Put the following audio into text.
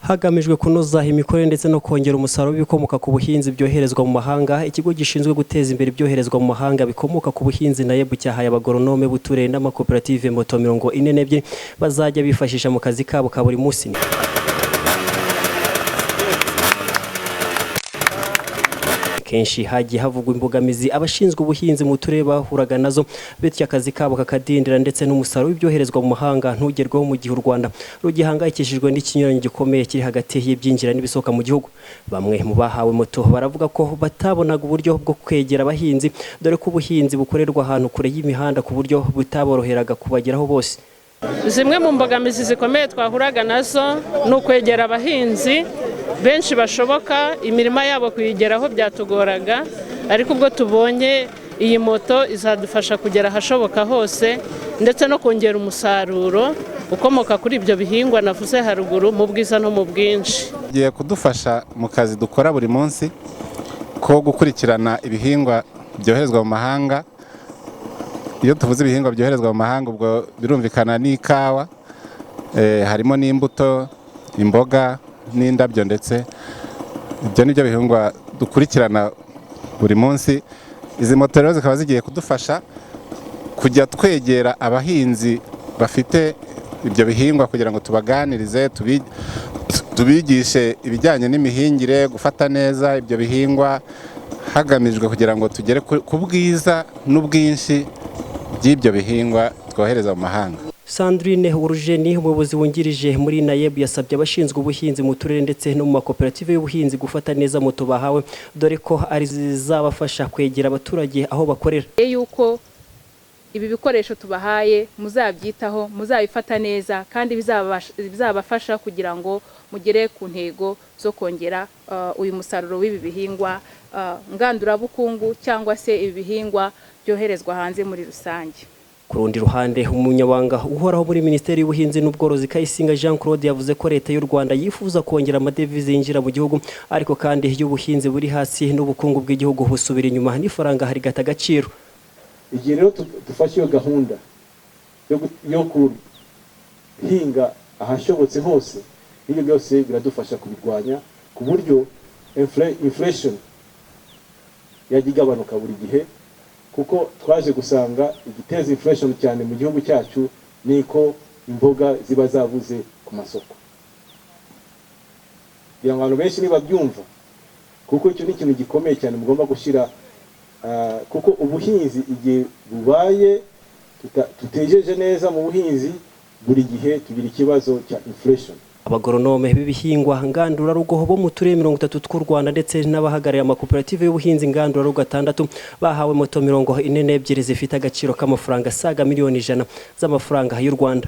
hagamijwe kunoza imikorere ndetse no kongera umusaruro w'ibikomoka ku buhinzi byoherezwa mu mahanga. Ikigo gishinzwe guteza imbere ibyoherezwa mu mahanga bikomoka ku buhinzi NAEB cyahaye abagoronome b'uturere n'amakoperative moto 42 bazajya bifashisha mu kazi kabo ka buri munsi. Kenshi hagiye havugwa imbogamizi abashinzwe ubuhinzi mu turere bahuraga nazo, bityo akazi kabo kakadindira ndetse n'umusaruro w'ibyoherezwa mu mahanga ntugerweho mu gihe u Rwanda rugihangayikishijwe n'ikinyuranyo gikomeye kiri hagati y'ibyinjira n'ibisohoka mu gihugu. Bamwe mu bahawe moto baravuga ko batabonaga uburyo bwo kwegera abahinzi, dore ko ubuhinzi bukorerwa ahantu kure y'imihanda ku buryo butaboroheraga kubageraho bose. Zimwe mu mbogamizi zikomeye twahuraga nazo ni ukwegera abahinzi benshi bashoboka, imirima yabo kuyigeraho byatugoraga, ariko ubwo tubonye iyi moto izadufasha kugera ahashoboka hose ndetse no kongera umusaruro ukomoka kuri ibyo bihingwa navuze haruguru mu bwiza no mu bwinshi. Giye kudufasha mu kazi dukora buri munsi ko gukurikirana ibihingwa byoherezwa mu mahanga. Iyo tuvuze ibihingwa byoherezwa mu mahanga ubwo birumvikana n'ikawa, harimo n'imbuto, imboga n'indabyo, ndetse ibyo nibyo bihingwa dukurikirana buri munsi. Izi moto rero zikaba zigiye kudufasha kujya twegera abahinzi bafite ibyo bihingwa kugira ngo tubaganirize, tubigishe ibijyanye n'imihingire, gufata neza ibyo bihingwa, hagamijwe kugira ngo tugere ku bwiza n'ubwinshi by'ibyo bihingwa twohereza mu mahanga. Sandrine Urujeni, umuyobozi wungirije muri NAEB, yasabye abashinzwe ubuhinzi mu turere ndetse no mu makoperative y'ubuhinzi gufata neza moto bahawe, dore ko ari zizabafasha kwegera abaturage aho bakorera. Yuko ibi bikoresho tubahaye muzabyitaho, muzabifata neza, kandi bizabafasha kugira ngo mugere ku ntego zo kongera uyu musaruro w'ibi bihingwa ngandurabukungu cyangwa se ibi bihingwa byoherezwa hanze muri rusange. Ku rundi ruhande, umunyabanga uhoraho muri Minisiteri y'Ubuhinzi n'Ubworozi Kayisinga Jean Claude yavuze ko Leta y'u Rwanda yifuza kongera amadevize yinjira mu gihugu, ariko kandi y'ubuhinzi buri hasi n'ubukungu bw'igihugu busubira inyuma n'ifaranga harigata agaciro. Igihe rero dufashe iyo gahunda yo guhinga ahashobotse hose, ibyo byose biradufasha kubirwanya ku buryo inflation yajya igabanuka buri gihe, kuko twaje gusanga igiteza inflation cyane mu gihugu cyacu niko imboga ziba zabuze ku masoko. Kugira ngo abantu benshi nibabyumva, kuko icyo ni ikintu gikomeye cyane mugomba gushyira, kuko ubuhinzi igihe bubaye tutejeje neza mu buhinzi, buri gihe tugira ikibazo cya inflation. Abagoronome b'ibihingwa ngandurarugo bo mu turere 30 tw'u Rwanda ndetse n'abahagarariye amakoperative y'ubuhinzi ngandurarugo 6 bahawe moto 42 zifite agaciro k'amafaranga saga miliyoni 100 z'amafaranga y'u Rwanda.